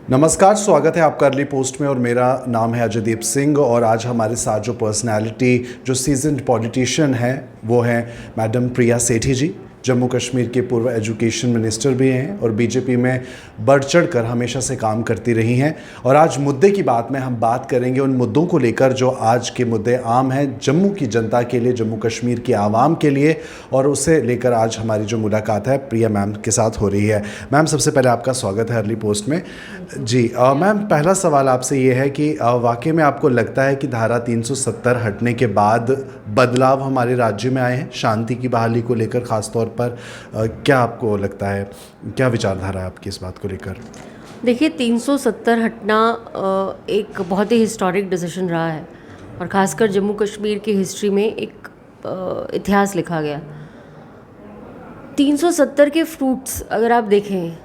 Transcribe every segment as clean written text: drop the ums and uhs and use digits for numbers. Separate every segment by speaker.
Speaker 1: नमस्कार, स्वागत है आपका अर्ली पोस्ट में और मेरा नाम है अजयदीप सिंह। और आज हमारे साथ जो पर्सनालिटी, जो सीजन्ड पॉलिटिशियन है, वो हैं मैडम प्रिया सेठी जी। जम्मू कश्मीर के पूर्व एजुकेशन मिनिस्टर भी हैं और बीजेपी में बढ़ चढ़ कर हमेशा से काम करती रही हैं। और आज मुद्दे की बात में हम बात करेंगे उन मुद्दों को लेकर जो आज के मुद्दे आम हैं जम्मू की जनता के लिए, जम्मू कश्मीर की आवाम के लिए, और उसे लेकर आज हमारी जो मुलाकात है प्रिया मैम के साथ हो रही है। मैम, सबसे पहले आपका स्वागत है अर्ली पोस्ट में जी। मैम, पहला सवाल आपसे ये है कि वाकई में आपको लगता है कि धारा 370 हटने के बाद बदलाव हमारे राज्य में आए हैं शांति की बहाली को लेकर? ख़ासतौर पर क्या आपको लगता है, क्या विचारधारा है आपकी इस बात को लेकर?
Speaker 2: देखिए, 370 हटना एक बहुत ही हिस्टोरिक डिसीजन रहा है और ख़ासकर जम्मू कश्मीर की हिस्ट्री में एक इतिहास लिखा गया। 370 के फ्रूट्स अगर आप देखें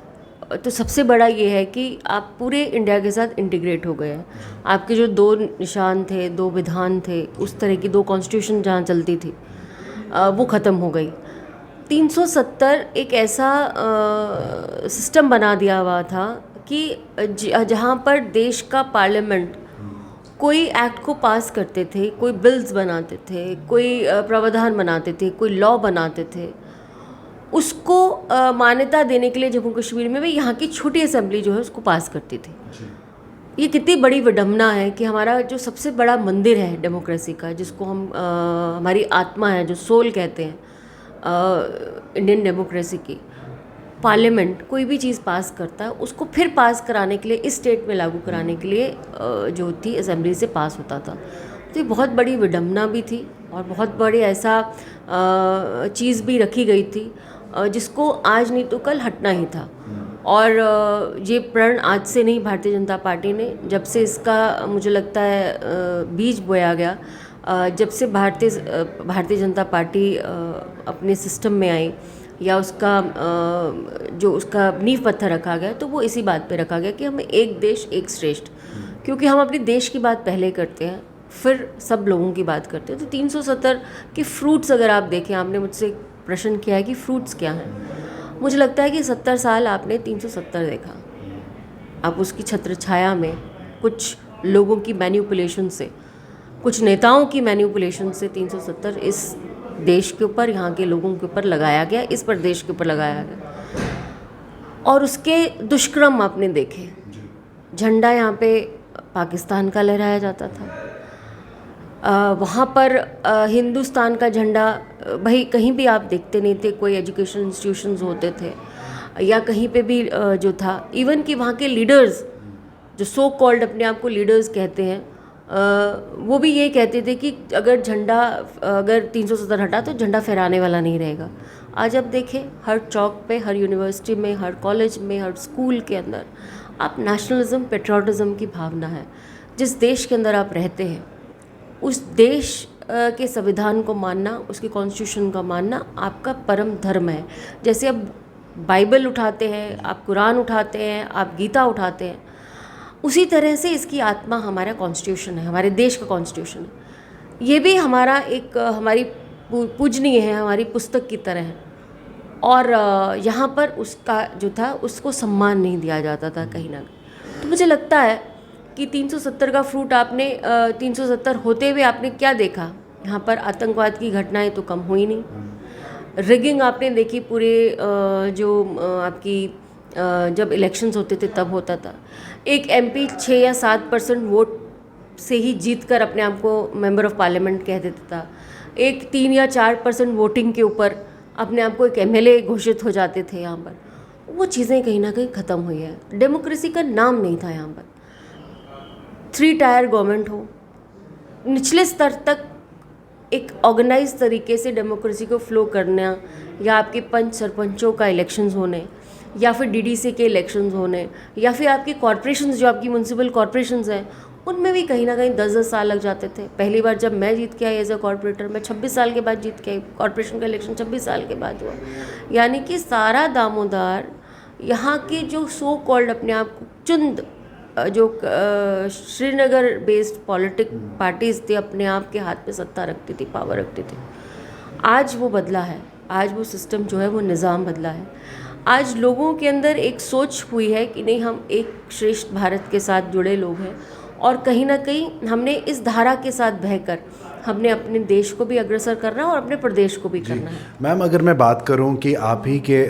Speaker 2: तो सबसे बड़ा ये है कि आप पूरे इंडिया के साथ इंटीग्रेट हो गए हैं। आपके जो दो निशान थे, दो विधान थे, उस तरह की दो कॉन्स्टिट्यूशन जहाँ चलती थी, वो ख़त्म हो गई। 370 एक ऐसा सिस्टम बना दिया हुआ था कि जहाँ पर देश का पार्लियामेंट कोई एक्ट को पास करते थे, कोई बिल्स बनाते थे, कोई प्रावधान बनाते थे, कोई लॉ बनाते थे, उसको मान्यता देने के लिए जम्मू कश्मीर में भी यहाँ की छोटी असेंबली जो है उसको पास करती थी। ये कितनी बड़ी विडम्बना है कि हमारा जो सबसे बड़ा मंदिर है डेमोक्रेसी का, जिसको हम हमारी आत्मा है, जो सोल कहते हैं इंडियन डेमोक्रेसी की, पार्लियामेंट कोई भी चीज़ पास करता है उसको फिर पास कराने के लिए, इस स्टेट में लागू कराने के लिए जो थी असेंबली से पास होता था। तो ये बहुत बड़ी विडम्बना भी थी और बहुत बड़ी ऐसा चीज़ भी रखी गई थी जिसको आज नहीं तो कल हटना ही था। और ये प्रण आज से नहीं, भारतीय जनता पार्टी ने जब से इसका मुझे लगता है बीज बोया गया, जब से भारतीय जनता पार्टी अपने सिस्टम में आई या उसका जो उसका नींव पत्थर रखा गया, तो वो इसी बात पे रखा गया कि हमें एक देश एक श्रेष्ठ, क्योंकि हम अपने देश की बात पहले करते हैं फिर सब लोगों की बात करते हैं। तो 370 के फ्रूट्स अगर आप देखें, आपने मुझसे प्रश्न किया है कि फ्रूट्स क्या हैं, मुझे लगता है कि 70 साल आपने 370 देखा। आप उसकी छत्र छाया में कुछ लोगों की मैनिपुलेशन से, कुछ नेताओं की मैनिपुलेशन से 370 इस देश के ऊपर, यहाँ के लोगों के ऊपर लगाया गया, इस प्रदेश के ऊपर लगाया गया। और उसके दुष्कर्म आपने देखे। झंडा यहाँ पे पाकिस्तान का लहराया जाता था, वहाँ पर हिंदुस्तान का झंडा भाई कहीं भी आप देखते नहीं थे। कोई एजुकेशन इंस्टीट्यूशंस होते थे या कहीं पे भी जो था, इवन कि वहाँ के लीडर्स जो सो कॉल्ड अपने आप को लीडर्स कहते हैं, वो भी ये कहते थे कि अगर 370 हटा तो झंडा फहराने वाला नहीं रहेगा। आज आप देखें, हर चौक पे, हर यूनिवर्सिटी में, हर कॉलेज में, हर स्कूल के अंदर आप नेशनलिज्म, पेट्रियोटिज्म की भावना है। जिस देश के अंदर आप रहते हैं उस देश के संविधान को मानना, उसके कॉन्स्टिट्यूशन का मानना आपका परम धर्म है। जैसे आप बाइबल उठाते हैं, आप कुरान उठाते हैं, आप गीता उठाते हैं, उसी तरह से इसकी आत्मा हमारा कॉन्स्टिट्यूशन है, हमारे देश का कॉन्स्टिट्यूशन है। ये भी हमारा एक हमारी पूजनीय है, हमारी पुस्तक की तरह है। और यहाँ पर उसका जो था उसको सम्मान नहीं दिया जाता था कहीं ना कहीं। तो मुझे लगता है कि 370 का फ्रूट आपने 370 होते हुए आपने क्या देखा? यहाँ पर आतंकवाद की घटनाएं तो कम हुई नहीं, रिगिंग आपने देखी पूरे जो आपकी जब इलेक्शंस होते थे तब होता था। एक एमपी 6 या 7% वोट से ही जीत कर अपने आप को मेंबर ऑफ पार्लियामेंट कह देता था। एक 3 या 4% वोटिंग के ऊपर अपने आप को एक एमएलए घोषित हो जाते थे। यहाँ पर वो चीज़ें कहीं ना कहीं ख़त्म हुई है। डेमोक्रेसी का नाम नहीं था यहाँ पर। 3 टायर गवर्नमेंट हो, निचले स्तर तक एक ऑर्गेनाइज तरीके से डेमोक्रेसी को फ्लो करना, या आपके पंच सरपंचों का इलेक्शंस होने, या फिर डीडीसी के इलेक्शंस होने, या फिर आपकी कॉरपोरेशंस, जो आपकी म्यूनसिपल कॉरपोरेशंस हैं, उनमें भी कहीं ना कहीं 10-10 साल लग जाते थे। पहली बार जब मैं जीत के आई एज अ कॉरपोरेटर, मैं 26 साल के बाद जीत के आई। कॉरपोरेशन का इलेक्शन 26 साल के बाद हुआ। यानी कि सारा दामोदार यहाँ के जो सो कॉल्ड अपने आप को चुंद जो श्रीनगर बेस्ड पॉलिटिक पार्टीज़ थी, अपने आप के हाथ में सत्ता रखती थी, पावर रखती थी। आज वो बदला है, आज वो सिस्टम जो है वो निज़ाम बदला है। आज लोगों के अंदर एक सोच हुई है कि नहीं, हम एक श्रेष्ठ भारत के साथ जुड़े लोग हैं, और कहीं ना कहीं हमने इस धारा के साथ बहकर हमने अपने देश को भी अग्रसर करना है और अपने प्रदेश को भी करना है।
Speaker 1: मैम, अगर मैं बात करूं कि आप ही के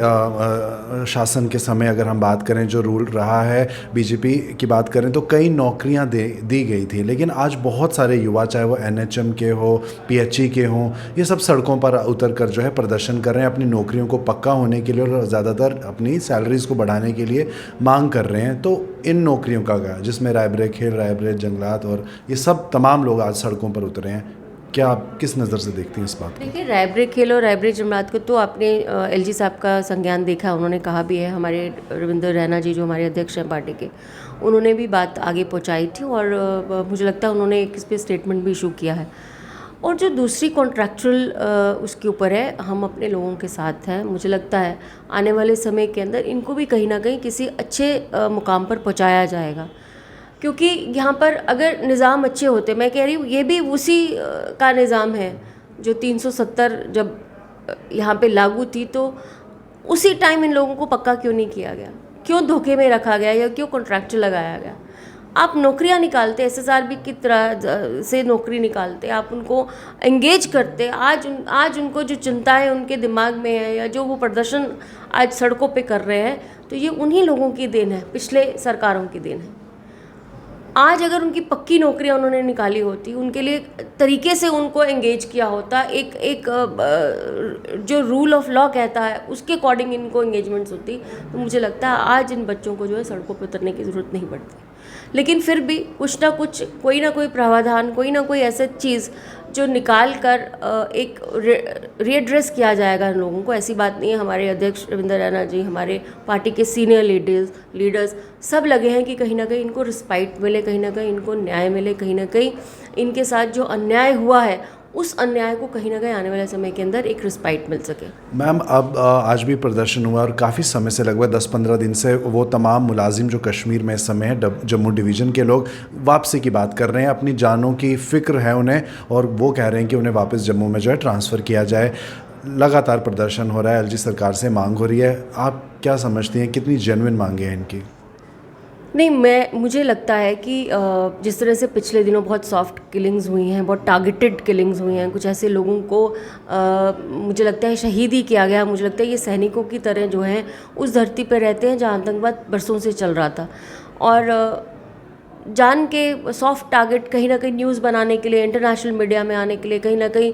Speaker 1: शासन के समय अगर हम बात करें, जो रूल रहा है बीजेपी की बात करें, तो कई नौकरियां दी गई थी, लेकिन आज बहुत सारे युवा, चाहे वो एनएचएम के हो, पीएचई के हों, ये सब सड़कों पर उतर कर जो है प्रदर्शन कर रहे हैं अपनी नौकरियों को पक्का होने के लिए, और ज़्यादातर अपनी सैलरीज़ को बढ़ाने के लिए मांग कर रहे हैं। तो इन नौकरियों का क्या, जिसमें रायबरेली खेल, रायबरेली जंगलात और ये सब तमाम लोग आज सड़कों पर उतरे हैं, क्या आप किस नज़र से देखती हैं इस बात को?
Speaker 2: देखिए, रायबरेली खेल और रायबरेली जंगलात को तो आपने एलजी साहब का संज्ञान देखा है, उन्होंने कहा भी है। हमारे रविंद्र रैना जी जो हमारे अध्यक्ष हैं पार्टी के, उन्होंने भी बात आगे पहुंचाई थी, और मुझे लगता है उन्होंने एक इस पर स्टेटमेंट भी इशू किया है। और जो दूसरी कॉन्ट्रैक्चुअल उसके ऊपर है, हम अपने लोगों के साथ हैं। मुझे लगता है आने वाले समय के अंदर इनको भी कहीं ना कहीं किसी अच्छे मुकाम पर पहुंचाया जाएगा, क्योंकि यहाँ पर अगर निज़ाम अच्छे होते, मैं कह रही हूँ ये भी उसी का निज़ाम है जो 370 जब यहाँ पे लागू थी, तो उसी टाइम इन लोगों को पक्का क्यों नहीं किया गया, क्यों धोखे में रखा गया, या क्यों कॉन्ट्रैक्ट लगाया गया। आप नौकरियां निकालते, एसएसआरबी की तरह से नौकरी निकालते, आप उनको एंगेज करते। आज उनको जो चिंताएं उनके दिमाग में है, या जो वो प्रदर्शन आज सड़कों पे कर रहे हैं, तो ये उन्हीं लोगों की देन है, पिछले सरकारों की देन है। आज अगर उनकी पक्की नौकरियां उन्होंने निकाली होती, उनके लिए तरीके से उनको एंगेज किया होता, एक जो रूल ऑफ लॉ कहता है उसके अकॉर्डिंग इनको एंगेजमेंट्स होती, तो मुझे लगता है आज इन बच्चों को जो है सड़कों पर उतरने की ज़रूरत नहीं पड़ती। लेकिन फिर भी कुछ ना कुछ, कोई ना कोई प्रावधान, कोई ना कोई ऐसी चीज़ जो निकाल कर एक रीएड्रेस किया जाएगा इन लोगों को। ऐसी बात नहीं है, हमारे अध्यक्ष रविंद्र रैना जी, हमारे पार्टी के सीनियर लीडर्स सब लगे हैं कि कहीं ना कहीं इनको रिस्पाइट मिले, कहीं ना कहीं इनको न्याय मिले, कहीं ना कहीं इनके साथ जो अन्याय हुआ है उस अन्याय को कहीं ना कहीं आने वाले समय के अंदर एक रिस्पाइट मिल सके।
Speaker 1: मैम, अब आज भी प्रदर्शन हुआ, और काफ़ी समय से, लगभग 10-15 दिन से वो तमाम मुलाजिम जो कश्मीर में इस समय है, जम्मू डिवीज़न के लोग वापसी की बात कर रहे हैं, अपनी जानों की फ़िक्र है उन्हें, और वो कह रहे हैं कि उन्हें वापस जम्मू में जो है ट्रांसफ़र किया जाए। लगातार प्रदर्शन हो रहा है, एलजी सरकार से मांग हो रही है, आप क्या समझती हैं, कितनी जेन्युइन मांगे हैं इनकी?
Speaker 2: नहीं, मुझे लगता है कि जिस तरह से पिछले दिनों बहुत सॉफ्ट किलिंग्स हुई हैं, बहुत टारगेटेड किलिंग्स हुई हैं, कुछ ऐसे लोगों को मुझे लगता है शहीद ही किया गया। मुझे लगता है ये सैनिकों की तरह जो हैं उस धरती पर रहते हैं जहाँ आतंकवाद बरसों से चल रहा था, और जान के सॉफ्ट टारगेट कहीं ना कहीं न्यूज़ बनाने के लिए, इंटरनेशनल मीडिया में आने के लिए, कहीं ना कहीं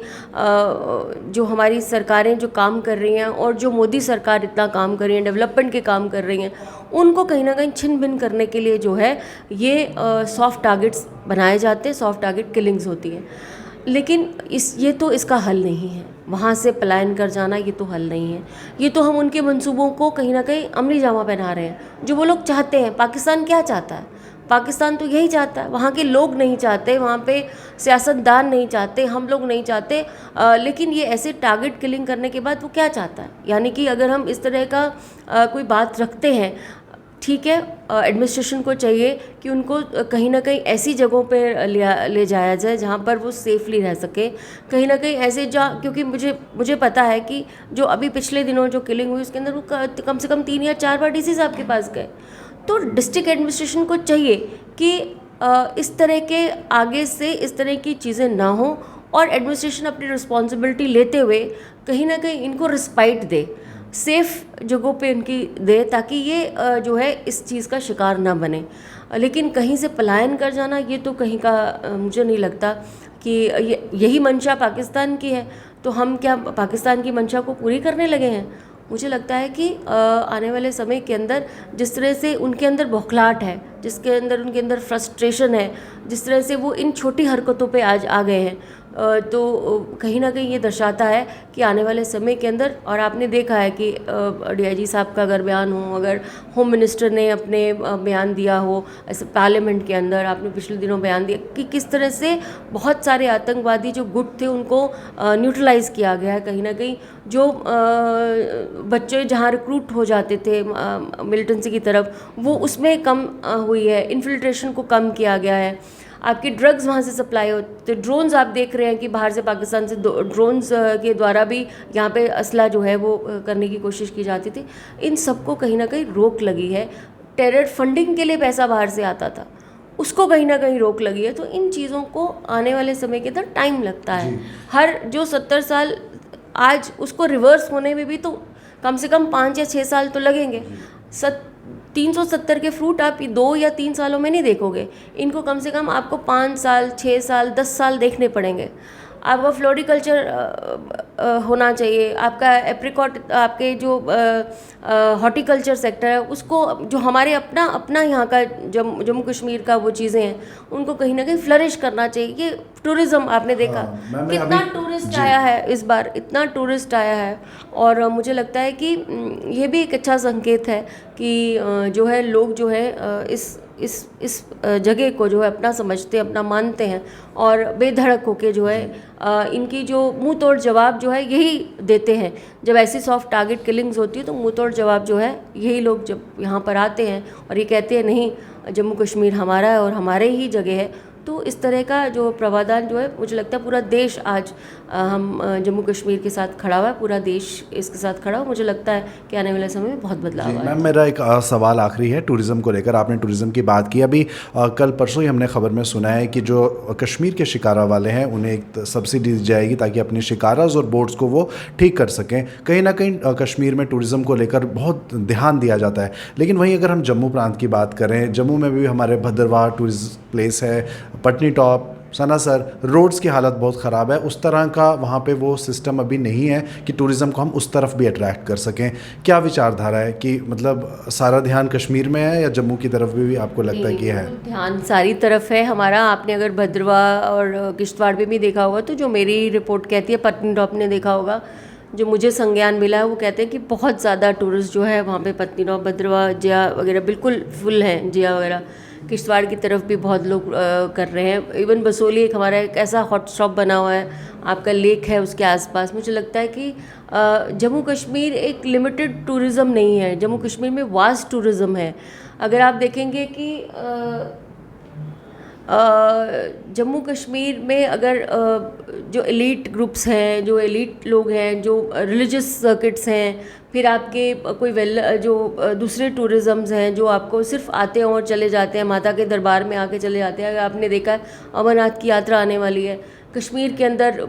Speaker 2: जो हमारी सरकारें जो काम कर रही हैं, और जो मोदी सरकार इतना काम कर रही है, डेवलपमेंट के काम कर रही हैं, उनको कहीं ना कहीं छिन भिन करने के लिए जो है ये सॉफ्ट टारगेट्स बनाए जाते हैं, सॉफ्ट टारगेट किलिंग्स होती हैं। लेकिन ये तो इसका हल नहीं है, वहाँ से पलायन कर जाना ये तो हल नहीं है। ये तो हम उनके मंसूबों को कहीं ना कहीं अमली जामा पहना रहे हैं, जो वो लोग चाहते हैं। पाकिस्तान क्या चाहता है? पाकिस्तान तो यही चाहता है, वहाँ के लोग नहीं चाहते, वहाँ पे सियासतदान नहीं चाहते, हम लोग नहीं चाहते, लेकिन ये ऐसे टारगेट किलिंग करने के बाद वो क्या चाहता है? यानी कि अगर हम इस तरह का कोई बात रखते हैं, ठीक है, एडमिनिस्ट्रेशन को चाहिए कि उनको कहीं ना कहीं ऐसी जगहों पे ले जाया जाए जहाँ पर वो सेफली रह सके, कहीं ना कहीं ऐसे क्योंकि मुझे पता है कि जो अभी पिछले दिनों जो किलिंग हुई उसके अंदर वो कम से कम 3 या 4 बार डीसी साहब के पास गए। तो डिस्ट्रिक्ट एडमिनिस्ट्रेशन को चाहिए कि इस तरह के आगे से इस तरह की चीज़ें ना हो, और एडमिनिस्ट्रेशन अपनी रिस्पॉन्सिबिलिटी लेते हुए कहीं ना कहीं इनको रिस्पाइट दे, सेफ़ जगहों पे इनकी दे, ताकि ये जो है इस चीज़ का शिकार ना बने। लेकिन कहीं से पलायन कर जाना ये तो कहीं का मुझे नहीं लगता कि यही मंशा पाकिस्तान की है। तो हम क्या पाकिस्तान की मंशा को पूरी करने लगे हैं? मुझे लगता है कि आने वाले समय के अंदर जिस तरह से उनके अंदर बौखलाहट है, उनके अंदर फ्रस्ट्रेशन है, जिस तरह से वो इन छोटी हरकतों पे आज आ गए हैं, तो कहीं ना कहीं ये दर्शाता है कि आने वाले समय के अंदर, और आपने देखा है कि डीआईजी साहब का अगर बयान हो, अगर होम मिनिस्टर ने अपने बयान दिया हो ऐसे पार्लियामेंट के अंदर, आपने पिछले दिनों बयान दिया कि किस तरह से बहुत सारे आतंकवादी जो गुट थे उनको न्यूट्रलाइज़ किया गया है। कहीं ना कहीं जो बच्चे जहाँ रिक्रूट हो जाते थे मिलिटेंसी की तरफ, वो उसमें कम हुई है, इन्फिल्ट्रेशन को कम किया गया है। आपकी ड्रग्स वहाँ से सप्लाई होते, ड्रोन्स आप देख रहे हैं कि बाहर से पाकिस्तान से ड्रोन्स के द्वारा भी यहाँ पे असला जो है वो करने की कोशिश की जाती थी। इन सबको कहीं ना कहीं रोक लगी है। टेरर फंडिंग के लिए पैसा बाहर से आता था, उसको कहीं ना कहीं रोक लगी है। तो इन चीज़ों को आने वाले समय के अंदर टाइम लगता है। हर जो 70 साल आज उसको रिवर्स होने में भी तो कम से कम 5 या 6 साल तो लगेंगे। 370 के फ्रूट आप 2 या 3 सालों में नहीं देखोगे, इनको कम से कम आपको 5 साल 6 साल 10 साल देखने पड़ेंगे। आपका फ्लोरिकल्चर होना चाहिए, आपका एप्रिकॉट, आपके जो हॉर्टिकल्चर सेक्टर है उसको, जो हमारे अपना यहाँ का जम्मू कश्मीर का वो चीज़ें हैं उनको कहीं ना कहीं फ्लरिश करना चाहिए। ये टूरिज़्म आपने देखा कितना टूरिस्ट आया है इस बार, इतना टूरिस्ट आया है। और मुझे लगता है कि ये भी एक अच्छा संकेत है कि जो है लोग जो है इस जगह को जो है अपना समझते हैं, अपना मानते हैं और बेधड़क होके जो है इनकी जो मुंह तोड़ जवाब जो है यही देते हैं। जब ऐसी सॉफ्ट टारगेट किलिंग्स होती है तो मुंह तोड़ जवाब जो है यही लोग जब यहाँ पर आते हैं और ये कहते हैं नहीं जम्मू कश्मीर हमारा है और हमारे ही जगह है, तो इस तरह का जो प्रावधान जो है मुझे लगता है पूरा देश आज हम जम्मू कश्मीर के साथ खड़ा हुआ है, पूरा देश इसके साथ खड़ा हुआ। मुझे लगता है कि आने वाले समय में बहुत बदलाव आएगा।
Speaker 1: मैम मेरा एक सवाल आखिरी है टूरिज़्म को लेकर। आपने टूरिज़्म की बात की, अभी कल परसों ही हमने खबर में सुना है कि जो कश्मीर के शिकारा वाले हैं उन्हें एक सब्सिडी दी जाएगी ताकि अपनी शिकाराज और बोट्स को वो ठीक कर सकें। कहीं ना कहीं कश्मीर में टूरिज़्म को लेकर बहुत ध्यान दिया जाता है, लेकिन वहीं अगर हम जम्मू प्रांत की बात करें, जम्मू में भी हमारे भद्रवाह टूरिस्ट प्लेस है, पटनी टॉप, सनासर, रोड्स की हालत बहुत ख़राब है। उस तरह का वहाँ पे वो सिस्टम अभी नहीं है कि टूरिज़्म को हम उस तरफ भी अट्रैक्ट कर सकें। क्या विचारधारा है कि मतलब सारा ध्यान कश्मीर में है या जम्मू की तरफ भी आपको लगता है कि है?
Speaker 2: ध्यान सारी तरफ है हमारा। आपने अगर भद्रवाह और किश्तवाड़ में भी देखा होगा तो जो मेरी रिपोर्ट कहती है, पटनी टॉप ने देखा होगा, जो मुझे संज्ञान मिला है वो कहते हैं कि बहुत ज़्यादा टूरिस्ट जो है वहाँ पे पटनी टॉप, भद्रवाह, जिया वगैरह बिल्कुल फुल हैं। जिया वगैरह किश्तवाड़ की तरफ भी बहुत लोग कर रहे हैं। इवन बसोली एक हमारा एक ऐसा हॉट स्टॉप बना हुआ है, आपका लेक है उसके आसपास। मुझे लगता है कि जम्मू कश्मीर एक लिमिटेड टूरिज़्म नहीं है, जम्मू कश्मीर में वास्ट टूरिज़्म है। अगर आप देखेंगे कि जम्मू कश्मीर में अगर जो एलीट ग्रुप्स हैं, जो एलीट लोग हैं, जो रिलीजियस सर्किट्स हैं, फिर आपके कोई जो दूसरे टूरिज़म्स हैं जो आपको सिर्फ आते हैं और चले जाते हैं, माता के दरबार में आके चले जाते हैं। अगर आपने देखा है अमरनाथ की यात्रा आने वाली है, कश्मीर के अंदर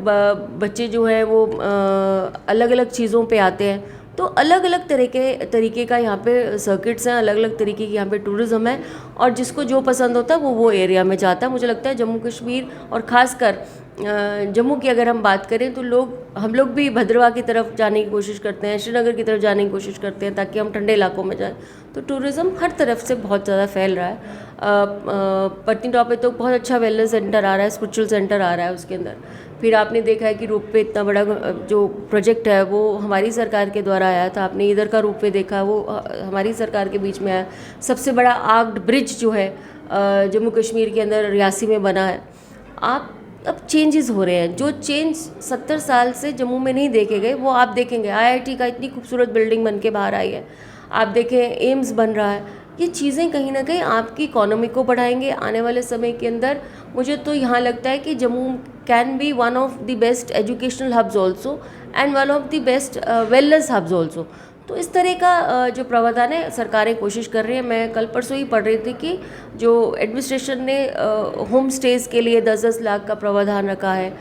Speaker 2: बच्चे जो हैं वो अलग अलग चीज़ों पे आते हैं। तो अलग अलग तरीके का यहाँ पे सर्किट्स हैं, अलग अलग तरीके की यहाँ पे टूरिज़्म है और जिसको जो पसंद होता है वो एरिया में जाता है। मुझे लगता है जम्मू कश्मीर और ख़ासकर जम्मू की अगर हम बात करें तो हम लोग भी भद्रवाह की तरफ जाने की कोशिश करते हैं, श्रीनगर की तरफ जाने की कोशिश करते हैं ताकि हम ठंडे इलाकों में जाएं। तो टूरिज़्म हर तरफ से बहुत ज़्यादा फैल रहा है। पटनी टॉप पे तो बहुत अच्छा वेलनेस सेंटर आ रहा है, स्पिरिचुअल सेंटर आ रहा है उसके अंदर। फिर आपने देखा है कि रोपवे इतना बड़ा जो प्रोजेक्ट है वो हमारी सरकार के द्वारा आया था। आपने इधर का रोपवे देखा, वो हमारी सरकार के बीच में आया। सबसे बड़ा आर्क्ड ब्रिज जो है जम्मू कश्मीर के अंदर रियासी में बना है। अब चेंजेस हो रहे हैं, जो चेंज 70 साल से जम्मू में नहीं देखे गए वो आप देखेंगे। IIT का इतनी खूबसूरत बिल्डिंग बन के बाहर आई है, आप देखें एम्स बन रहा है। ये चीज़ें कहीं ना कहीं आपकी इकोनॉमी को बढ़ाएंगे आने वाले समय के अंदर। मुझे तो यहाँ लगता है कि Jammu can be one of the best educational hubs also and one of the best wellness hubs also. तो इस तरह का जो प्रावधान है सरकारें कोशिश कर रही हैं। मैं कल परसों ही पढ़ रही थी कि जो एडमिनिस्ट्रेशन ने होम स्टेज़ के लिए 10-10 लाख का प्रावधान रखा है,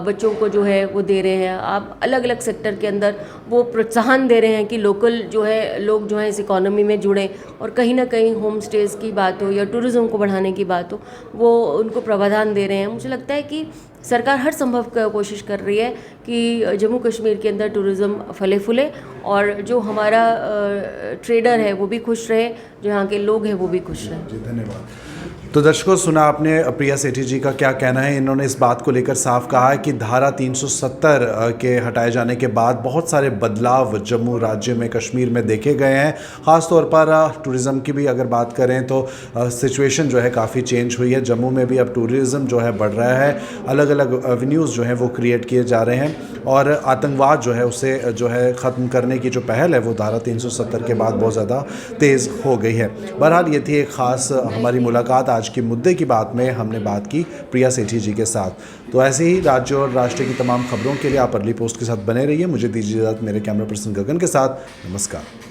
Speaker 2: बच्चों को जो है वो दे रहे हैं। आप अलग अलग सेक्टर के अंदर वो प्रोत्साहन दे रहे हैं कि लोकल जो है लोग जो है इस इकोनॉमी में जुड़ें और कहीं ना कहीं होम स्टेज़ की बात हो या टूरिज़्म को बढ़ाने की बात हो, वो उनको प्रावधान दे रहे हैं। मुझे लगता है कि सरकार हर संभव कोशिश कर रही है कि जम्मू कश्मीर के अंदर टूरिज़्म फले फूले और जो हमारा ट्रेडर है वो भी खुश रहे, जो यहाँ के लोग हैं वो भी खुश रहें।
Speaker 1: जी धन्यवाद। तो दर्शकों सुना आपने प्रिया सेठी जी का क्या कहना है। इन्होंने इस बात को लेकर साफ कहा है कि धारा 370 के हटाए जाने के बाद बहुत सारे बदलाव जम्मू राज्य में, कश्मीर में देखे गए हैं। ख़ास तौर पर टूरिज़्म की भी अगर बात करें तो सिचुएशन जो है काफ़ी चेंज हुई है। जम्मू में भी अब टूरिज़्म जो है बढ़ रहा है, अलग अलग एवेन्यूज़ जो हैं वो क्रिएट किए जा रहे हैं और आतंकवाद जो है उसे जो है ख़त्म करने की जो पहल है वो धारा 370 के बाद बहुत ज़्यादा तेज़ हो गई है। बहरहाल ये थी एक ख़ास हमारी मुलाकात आज आज के मुद्दे की बात में हमने बात की प्रिया सेठी जी के साथ। तो ऐसे ही राज्य और राष्ट्र की तमाम खबरों के लिए आप अर्ली पोस्ट के साथ बने रहिए। मुझे दीजिए इजाज़त, मेरे कैमरा पर्सन गगन के साथ। नमस्कार।